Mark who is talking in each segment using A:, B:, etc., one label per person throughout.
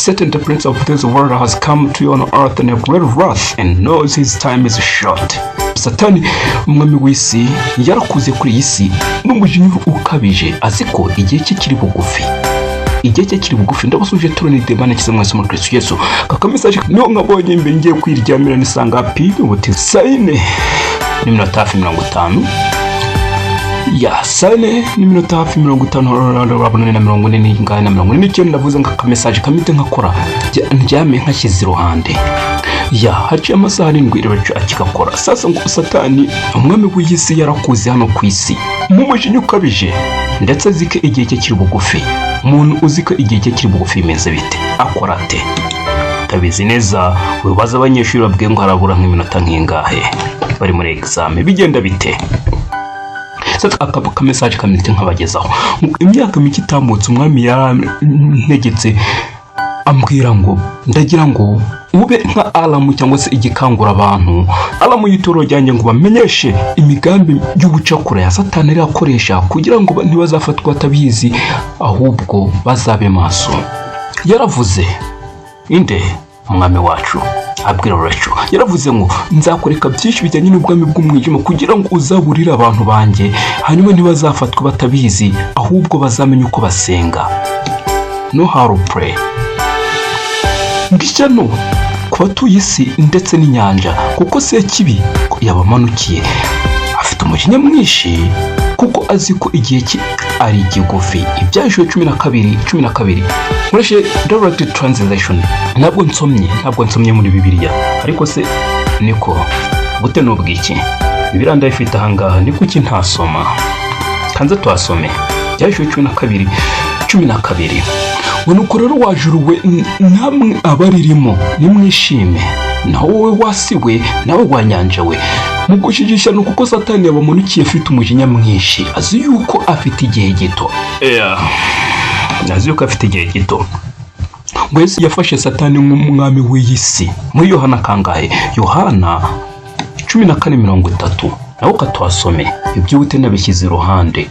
A: Satan, the prince of this world, has come to you on earth in a great wrath and knows his time is short. Satani umwami w'isi yarakuze kuri iyi si n'umujinya ukabije, azi ko igihe cye kiri bugufi. Igihe cye kiri bugufi. Ndabasuje turonide bana kiza mwese muri Kristo Yesu. Kakamesaje niyo nkabonye mbe ngiye kwiryamira nisanga hapi ubuti sayine n'iminota hafi 50. Ya sayine n'iminota hafi 50 urabona na 40 n'ingana 49 ndavuze nkakamesaje kamite nkakora ndyame nkashyize iruhande. Ya haciye amasaha 7 irabacu akikakora. Sasa ngo Satani umwami w'isi yarakuze hano ku isi mu mujinya ukabije, ndetse azike igihe cye kiri bugufi. Umuntu uzika igihe cye kiri bugufi imeze bite, akora ate? Tabizi neza wibaza abanyeshuri babwiye ngo harabura nk'iminota nk'ingahe bari muri examen, bigenda bite? Sasa akabuka message kamite nkabagezaho. Imyaka mike itambutse umwami yarantegetse ambwira ngo ndagira ngo ube nka alamu cyangwa se igikangura abantu, alamu y'itoro ryanjye ngo bamenyeshe imigambi y'ubucakura ya Satani akoresha kugira ngo ntibazafatwa batabizi, ahubwo bazabe maso. Yaravuze inde umwami wacu abwira Rachel, yaravuze ngo nzakoreka byinshi bijyanye n'ubwami bw'umwijima kugira ngo uzaburire abantu banjye, hanyuma ntibazafatwa batabizi, ahubwo bazamenye uko basenga. No how to pray. Ngishyano ku batuye isi ndetse n'inyanja, kuko se kibi yabamanukiye afite umujinya mwinshi, kuko azi ko igihe cye ari kigufi. Ibyaje 12 nkoreshe direct translation. Ntabwo nsomye muri Bibiliya, ariko se niko gute n'ubwiki Bibiliya ndayifite ahangaha, ni kuki ntasoma? Kanze twasome byaje 12 Nuko rero wajuruwe namwe abaririmo nimwishime, naho wowe wasiwe nawe wanyanja we mugushigisha, nuko kuko Satani yabamanukiye afite umujinya mwinshi, azi yuko afite igihe gito. Azi yuko afite igihe gito. Yesu yafashe Satani nk'umwami w'isi muri Yohana kangahe? Yohana 14:30. naho katwasome ibyo ute nabishyize iruhande.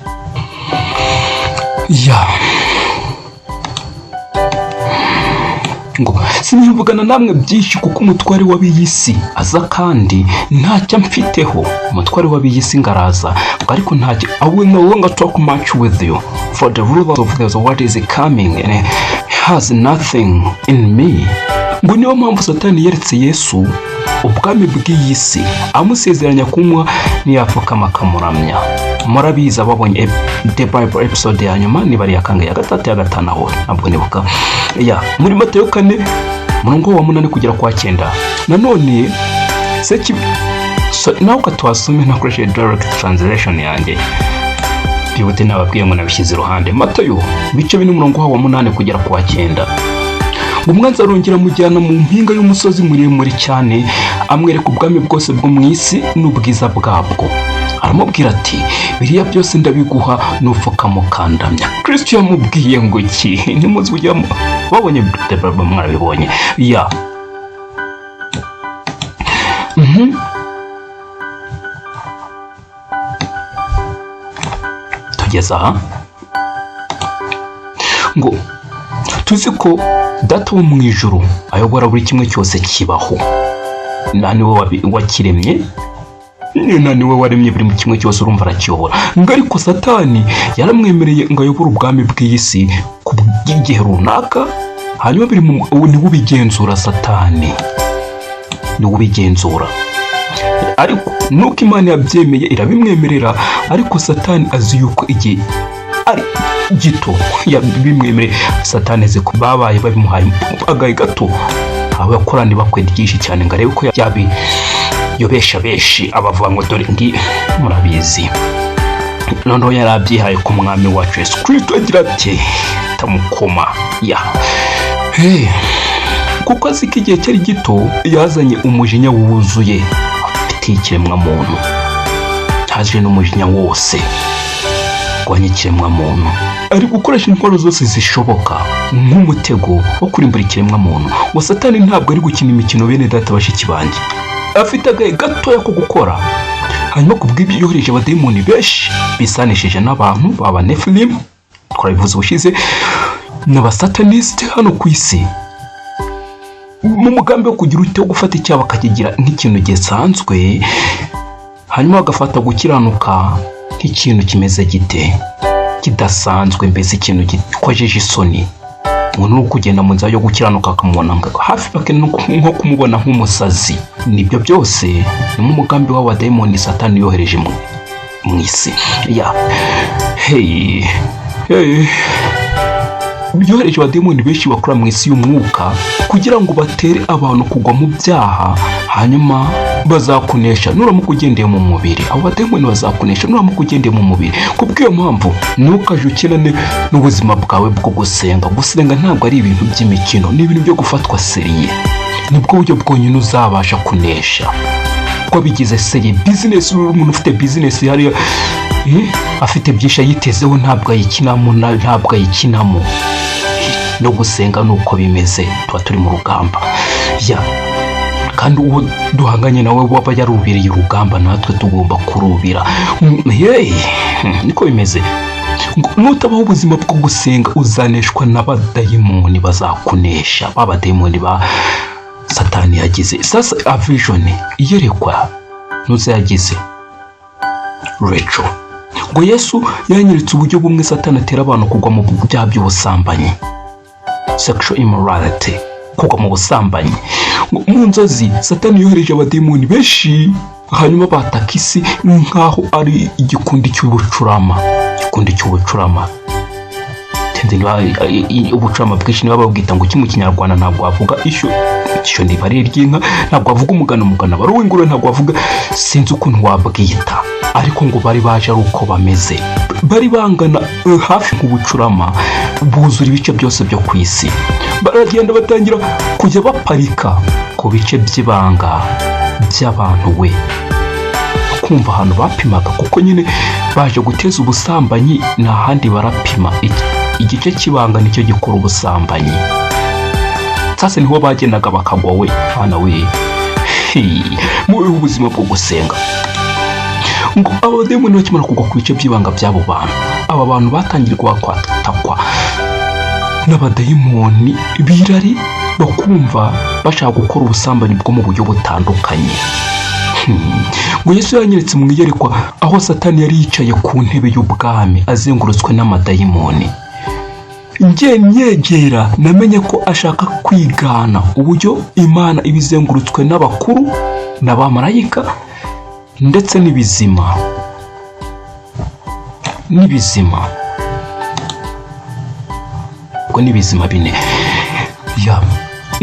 A: Ngo sinivugana namwe byinshi kuko umutware w'abiyisi aza kandi ntacyo mfiteho. Umutware w'abiyisi ngaraza ariko ntacyo. I will no longer talk much with you, for the ruler of the world is coming and has nothing in me. Ngo niyo mpamvu Satani yeretse Yesu ubwami bw'iyisi, amusezeranya kumwa niyapfukama akamuramya. Murabiza babonye the Bible episode ya nyuma ni bari yakanga ya 3 ya 5 aho ntabwo nibuka. Muri Mateyo 4:8 kugera kwa 9. Nanone seki naho katwasome nakoreshe direct translation yanjye. Bibute nababwiye ngo nabishyize iruhande. Mateyo 4:8 kugera kwa 9. Umwanzi arongera mujyana mu mpinga y'umusozi muremure cyane, amwereka ubwami bwose bwo mu isi n'ubwiza bwabwo. Aramubwira ati biriya byose ndabiguha nupfuka mukandamya. Kristo yamubwiye ngo iki? Nimuzi ujyamo babonye Bible mwarabibonye. Tugeza aha ngo tuzi ko data wo mu ijuru ayobora buri kimwe cyose kibaho. Nani we wakiremye, nani we waremye buri kimwe cyose, urumva arakiyobora. Ngo ariko Satani yaramwemereye ngo ayobore ubwami bw'isi ku bw'igihe runaka, hanyuma biri mu ni ubigenzura. Satani ni ubigenzura, ariko nuko Imana yabyemeye irabimwemerera, ariko Satani azi yuko igihe ari gito yabimwemereye. Satani azi ko babaye babimuhaye agahe gato, abakorani bakwe ryinshi cyane ngo arebe ko yabi yobesha beshi abavuga ngo dore ngi murabizi. Noneho yarabyihaye ku mwami wacu Yesu Kristo agira ati tamukoma kuko azi ko igihe cyari gito yazanye umujinya wuzuye afite ikiremwa muntu. Haje n'umujinya wose gwanye ikiremwa muntu, ari gukoresha intwaro zose zishoboka nk'umutego wo kurimbura ikiremwa muntu. Wa Satani ntabwo ari gukina imikino bene data bashiki banjye, afite agahe gatoya ko gukora. Hanyuma kubw'ibyo yohereje abadayimoni benshi bisanishije n'abantu baba Nephilim, twarabivuze ubushize, n'abasataniste hano ku isi. mu mugambi wo kugira ute wo gufata icyaha bakakigira nk'ikintu gisanzwe, hanyuma bagafata gukiranuka nk'ikintu kimeze gite, kidasanzwe, mbese ikintu gikojeje isoni. Umuntu uri kugenda mu nzira yo gukiranuka akamubona hafi nko kumubona nk'umusazi. Nibyo byose ni mu mugambi w'abadayimoni Satani yohereje mu isi. Byohereje abadayimoni benshi bakora mu isi y'umwuka kugira ngo batere abantu kugwa mu byaha, hanyuma bazakunesha nuramuka ugendeye mu mubiri. Abo badayimoni bazakunesha nuramuka ugendeye mu mubiri. Kubw'iyo mpamvu ntukaje ukenane n'ubuzima bwawe bwo gusenga. Gusenga ntabwo ari ibintu by'imikino, ni ibintu byo gufatwa seriye. Nibwo buryo bwonyine uzabasha kunesha. Ko bigize seriye business, umuntu ufite business hariya afite byinshi yitezeho, ntabwo ayikinamo. No gusenga nuko bimeze, tuba turi mu rugamba. Kandi uwo duhanganye nawe waba yarubiriye urugamba, natwe tugomba kurubira. Niko bimeze. Nutabaho ubuzima bwo gusenga uzaneshwa n'abadayimoni bazakunesha, babadayimoni ba Satani yagize. Sasa avision iyerekwa nuzayagize Rachel ngo Yesu yanyiritse uburyo bumwe Satani atera abantu kugwa mu byaha by'ubusambanyi, sexual immorality, kugwa mu busambanyi. Mu nzozi Satani yohereje abadayimoni benshi, hanyuma bataka isi nk'aho ari igikundi cy'ubucurama. Ubucurama bwinshi niba babwita ngo mu Kinyarwanda ntabwo wavuga ishyo niba ari iry'inka, ntabwo wavuga umugana bari uw'ingurube, ntabwo wavuga, sinzi ukuntu wabwita, ariko ngo bari baje ari uko bameze, bari bangana hafi nk'ubucurama, buzura ibice byose byo ku isi. Baragenda batangira kujya baparika ku bice by'ibanga by'abantu, kumva ahantu bapimaga, kuko nyine baje guteza ubusambanyi, nta handi barapima. Igice cy'ibanga nicyo gikora ubusambanyi. Sasa niho bagendaga bakagwa hana mu ubuzima bwo gusenga. Ngo abadayimoni bakimara kugwa ku bice by'ibanga by'abo bantu, aba bantu batangirwa kwatakwa n'abadayimoni birari, bakumva bashaka gukora ubusambanyi bwo mu buryo butandukanye. Ngo Yesu yanyeretse mu iyerekwa aho Satani yari yicaye ku ntebe y'ubwami azengurutswe n'amadayimoni. Nyegera namenye ko ashaka kwigana uburyo Imana ibizengurutswe n'abakuru n'abamarayika ndetse n'ibizima. Ubwo n'ibizima bine.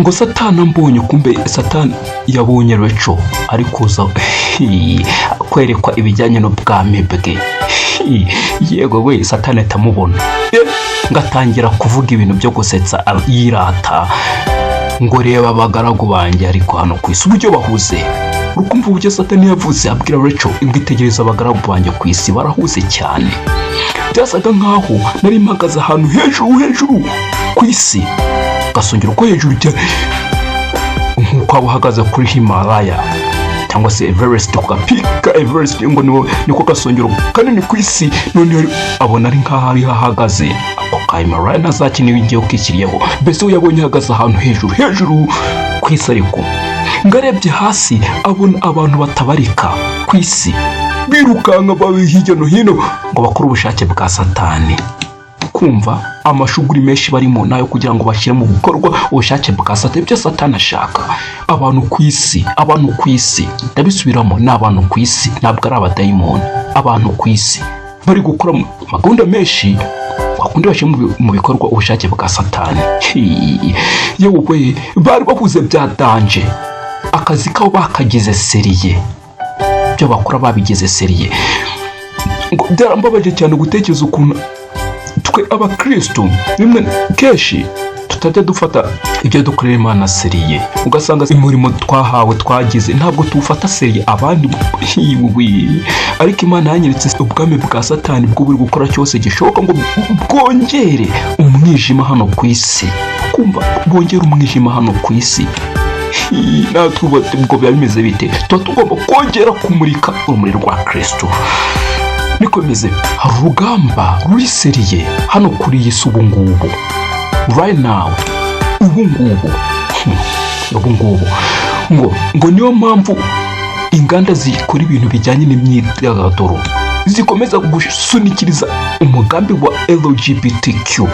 A: Ngo Satani ambonye, kumbe Satani yabonye Rachel ari kuza kwerekwa ibijyanye n'ubwami bwe. Yego Satani atamubona, ngatangira kuvuga ibintu byo gusetsa yirata, ngo reba abagaragu banjye ariko hano ku isi uburyo bahuze. Urukumva uburyo Satani yavuze abwira Rachel, ingitegereza abagaragu banjye ku isi barahuze cyane. Byasaga nkaho nari mpagaze ahantu hejuru ku isi, gasongera uko hejuru cyane, nk'uko waba uhagaze kuri Himalaya cyangwa se Everest, kugapika Everest, ngo niko gasongero kanini ku isi. None abona ari nkaho ari hahagaze ako ka Himalaya, ntazakiniwe igihe ukikiriyeho. Mbese we yabonye ahagaze ahantu hejuru ku isi. Ariko ngarebye hasi abona abantu batabarika ku isi birukanka babi hirya no hino ngo bakore ubushake bwa Satani. Kumva amashuguri menshi barimo nayo kugira ngo bashyire mu bikorwa ubushake bwa Satani, ibyo Satani ashaka. Abantu ku isi ndabisubiramo, ni abantu ku isi, ntabwo ari abadayimoni. Abantu ku isi bari gukora amagunda menshi wakundi bashyire mu bikorwa ubushake bwa Satani. Yewe bari bahuze bya danje, akazi kabo bakagize seriye, byo bakora babigize seriye. Ngo byarambabaje cyane gutekereza ukuntu twe abakristo rimwe kenshi tutajya dufata ibyo dukorera Imana seriye. Ugasanga umurimo twahawe twagize ntabwo tuwufata seriye abandi. Ariko Imana yanyeretse ubwami bwa Satani bwo buri gukora cyose gishoboka ngo bwongere umwijima hano ku isi. Kumva bwongere umwijima hano ku isi. Natwe ubwo biba bimeze bite? Tuba tugomba kongera kumurika urumuri rwa Kristo. Niko bimeze. Hari urugamba ruri seriye hano kuri iyi si ubu ngubu, right now, ubu ngubu ubu ngubu ngo niyo mpamvu inganda zikora ibintu bijyanye n'imyidagaduro zikomeza gusunikiriza umugambi wa LGBTQ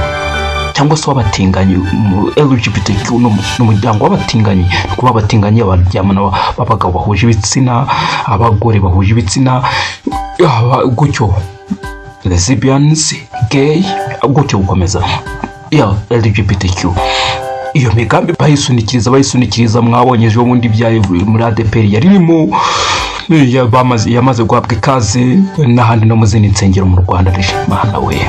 A: cyangwa se w'abatinganyi. LGBTQ n'umuryango w'abatinganyi, kuba abatinganyi abaryamana b'abagabo bahuje ibitsina, abagore bahuje ibitsina, gutyo lesbians, gay, gutyo gukomeza LGBTQ. Iyo migambi bayisunikiriza mwabonye ejo bundi byaye muri ADPR yaririmo yamaze guhabwa ikaze n'ahandi no mu zindi nsengero mu Rwanda. Mana we,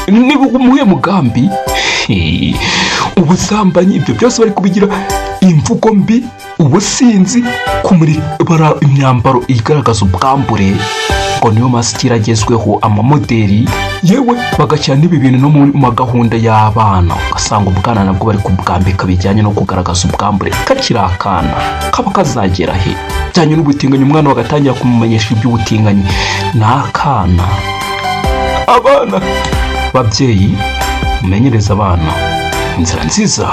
A: niba umuhe mugambi ubusambanyi, ibyo byose bari kubigira imvugo mbi, ubusinzi, kumuribara imyambaro igaragaza ubwambure, ngo niyo masikira agezweho, amamoderi, yewe bagashyira n'ibi bintu no mu gahunda y'abana, ugasanga ubwana nabwo bari kubwambika bijyanye no kugaragaza ubwambure kakiri akana, kaba kazagera he bijyanye n'ubutinganyi. Umwana bagatangira kumumenyesha iby'ubutinganyi n'akana. Abana, babyeyi, mumenyereza abana inzira nziza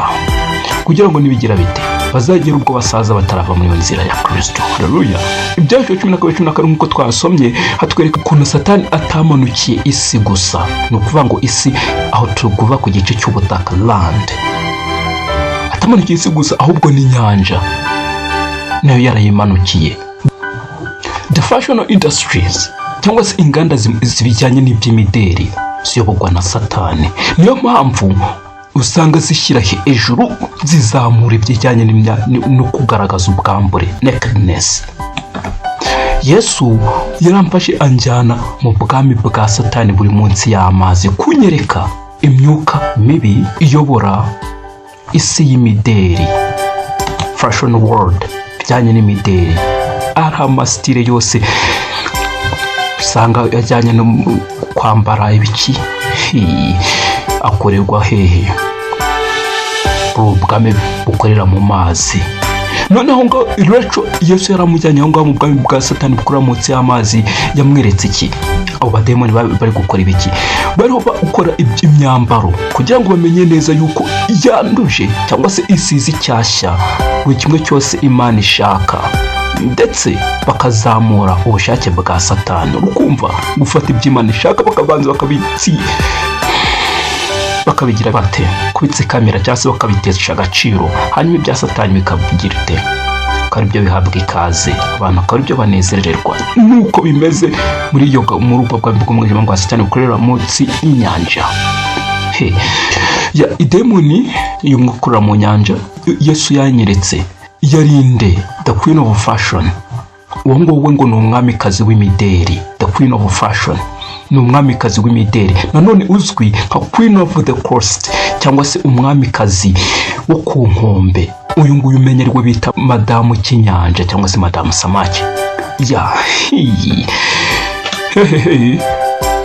A: kugira ngo nibigira bite bazagera ubwo basaza batarava muri nzira ya Kristo. Haleluya. Ibyaha 12:12 nk'uko twasomye hatwereka ukuntu Satani atamanukiye isi gusa, ni ukuvuga ngo isi aho tuguva ku gice cy'ubutaka land, atamanukiye isi gusa, ahubwo n'inyanja nayo yarayimanukiye. The fashion industries cyangwa se inganda zibijyanye n'iby'imideri ziyoborwa na Satani. Niyo mpamvu usanga zishyira hejuru zizamura ibyijyanye no kugaragaza ubwambure, nakedness. Yesu yaramfashe anjyana mu bwami bwa Satani buri munsi y'amazi, kunyereka imyuka mibi iyobora isi y'imideri, fashion world, bijyanye n'imideri, ari amasitire yose usanga ajyanye no kwambara ibiki akorerwa hehe, ubwami bukorera mu mazi. Noneho ngo Rachel Yesu yaramujyanye aho ngaho mu bwami bwa Satani bukorera munsi y'amazi, yamweretse iki? Abo bademoni bari gukora ibiki? Bariho bakora imyambaro kugira ngo bamenye neza yuko yanduje cyangwa se isize icyashya buri kimwe cyose Imana ishaka, ndetse bakazamura ubushake bwa Satani. Ukumva gufata iby'Imana ishaka bakabanza bakabigira bate, kubitsikamira cyangwa se bakabitesha agaciro, hanyuma ibya Satani bikabigira ite, kandi ibyo bihabwa ikaze, abantu akaba ibyo banezererwa. Nuko bimeze muri ubwo bwami bw'umwijima bwa Satani bukorera munsi y'inyanja. Idemoni y'umukorera mu nyanja Yesu yanyeretse yarinde, the queen of fashion. Uwo nguwo ngo ni umwamikazi w'imideri, the queen of fashion, ni umwamikazi w'imideri, nanone uzwi nka queen of the coast cyangwa se umwamikazi wo ku nkombe. Uyu nguyu umenyerwa bita madamu cy'inyanja cyangwa se madamu samaki.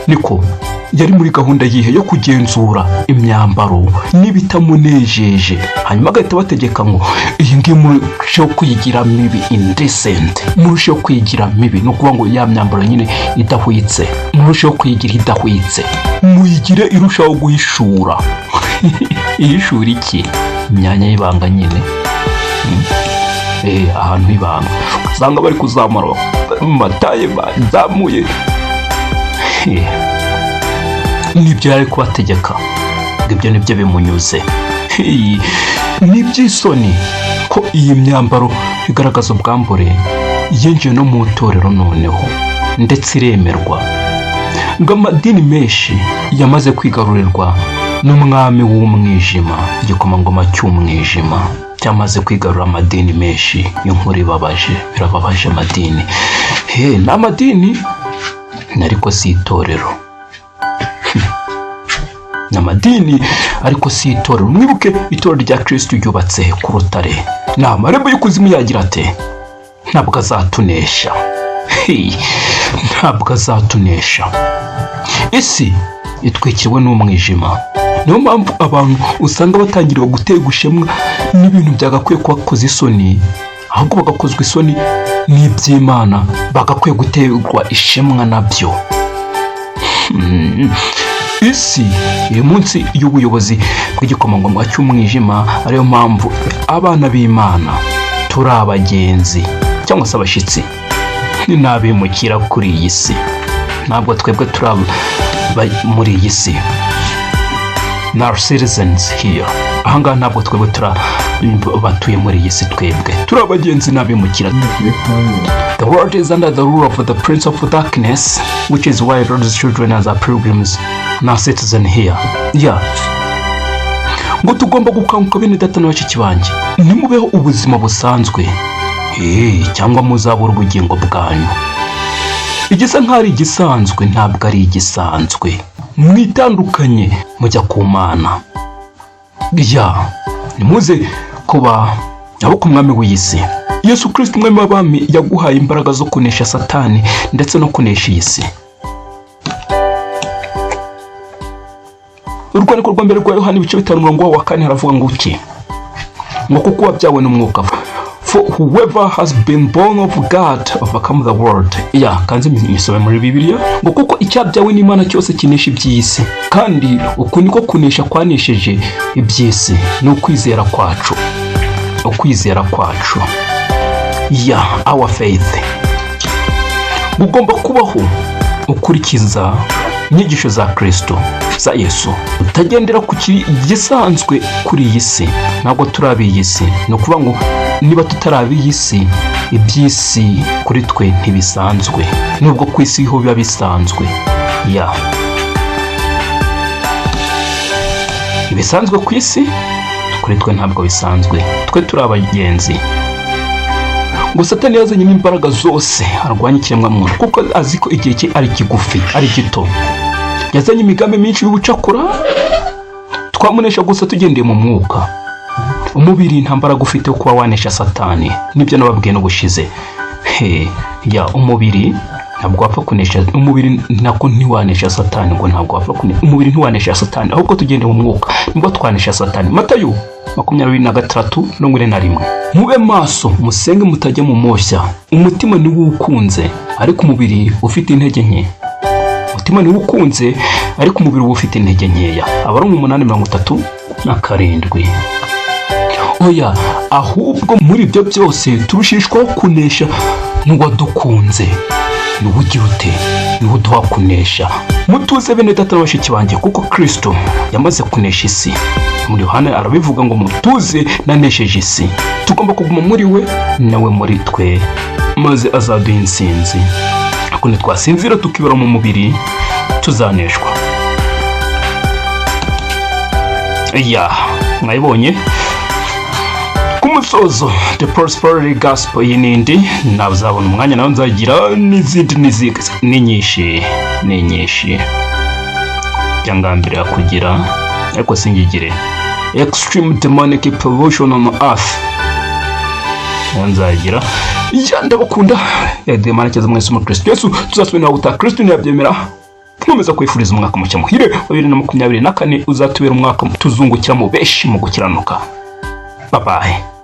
A: Niko yari muri gahunda yihe yo kugenzura imyambaro n'ibitamunejeje, hanyuma agahita bategeka ngo iyi ngiyi murusheho kwigira mibi, indecent, murusheho kwigira mibi, no kuvuga ngo ya myambaro nyine idahwitse, murusheho kwigira idahwitse, muyigire irushaho guhishura. Ihishura iki? Imyanya y'ibanga nyine, ahantu h'ibanga usanga bari kuzamura mataye bazamuye. Nibyo yari kubategeka, ibyo nibyo bimunyuze. Niby'isoni ko iyi myambaro igaragaza ubwambure yinjiye no mu Torero noneho, ndetse iremerwa. Ngo amadini menshi yamaze kwigarurirwa n'umwami w'umwijima, igikomangoma cy'umwijima cyamaze kwigarura amadini menshi. Inkuru ibabaje, birababaje amadini. N'amadini ariko si Itorero. N'amadini ariko si Itorero. Mwibuke itorero rya Kristo ryubatse ku rutare, n'amarembo y'ikuzimu yagira ate? Ntabwo azatunesha. Ntabwo azatunesha. Isi itwikiriwe n'umwijima. Niyo mpamvu abantu usanga batangiriwe guterwa ishema n'ibintu byagakwiye kubakoza isoni, ahubwo bagakozwa isoni n'iby'Imana, bagakwiye guterwa ishema nabyo. isi iri munsi y'ubuyobozi bw'igikomangoma cy'umwijima, ariyo mpamvu abana b'Imana turi abagenzi cyangwa se abashyitsi n'abimukira kuri iyi si. Ntabwo twebwe turi muri iyi si, not citizens here. Ahangaha ntabwo twebwe batuye muri iyi si, twebwe turi abagenzi n'abimukira. The world is under the rule of the prince of darkness, which is why Lord's children as our pilgrims, not citizen here. Yeah. Ngo tugomba gukanguka bene data na bashiki banjye, ntimubeho ubuzima busanzwe cyangwa muzabura ubugingo bwanyu. Igisa nk'ari igisanzwe ntabwo ari igisanzwe, mwitandukanye mujya ku Mana. Nimuze kuba abo ku mwami w'isi. Yesu Kristo umwami w'abami yaguhaye imbaraga zo kunesha Satani ndetse no kunesha iyi si. Urwandiko rwa mbere rwa Yohana ibice 5:4 haravuga ngo iki? Ngo kuko wabyawe n'umwuka. For whoever has been born of God overcome the world. Kanze misome muri Bibiliya ngo kuko icyabyawe n'Imana cyose kinesha iby'isi, kandi uko niko kunesha kwanesheje iby'isi no kwizera kwacu. Ukwizera kwacu. Our faith. Ugomba kubaho ukurikiza inyigisho za Kristo, za Yesu, utagendera ku gisanzwe kuri iyi si. Ntabwo turabi iyi si. No kuvuga ngo niba tutarabi iyi si, iby'isi kuri twe ntibisanzwe, nubwo ku isi ho biba bisanzwe. Ibisanzwe ku isi kuri twe ntabwo bisanzwe, twe turi abagenzi. Ngo Satani yazanye imbaraga zose arwanya ikiremwamuntu kuko azi ko igihe cye ari kigufi, ari gito. Yazanye imigambi myinshi y'ubucakura, twamunesha gusa tugendeye mu mwuka. Umubiri nta mbaraga ufite kuba wanesha Satani, nibyo nababwiye no gushize. Umubiri ntabwo wapfa kunesha, umubiri nako ntiwanesha Satani, ngo ntabwo wapfa kunesha umubiri, ntiwanesha Satani, ahubwo tugendeye mu mwuka nibwo twanesha Satani. Matayo 23:41. Mube maso musenge mutajya mu moshya. Umutima ni wukunze ariko umubiri ufite intege nke. Umutima ni wukunze ariko umubiri ufite intege nkeya. Abaroma 8:37. Ahubwo muri ibyo byose turushishwaho kunesha n'uwadukunze. Nubugira ute? Nubuduha kunesha. Mutuze bene data na bashiki banjye kuko Kristo yamaze kunesha isi. Muri Yohana arabivuga ngo mutuze nanesheje isi. Tugomba kuguma muri we nawe muri twe, maze azaduha intsinzi. Ako nitwasinzira tukibera mu mubiri tuzaneshwa. Mwayibonye ku musozo the prosperity gospel y'inindi nabazabona umwanya nawe nzagira n'izindi nyinshi byangambira kugira, ariko singigire extreme demonic pollution on earth nzagira. Ndabakunda Imana cyeza mwese mu Kristo Yesu. Tuzasubira guta Kristo ntiyabyemera. Nkomeza kwifuriza umwaka mushya muhire 2024 uzatubera umwaka tuzungukira mu beshi mu gukiranuka. Bye bye.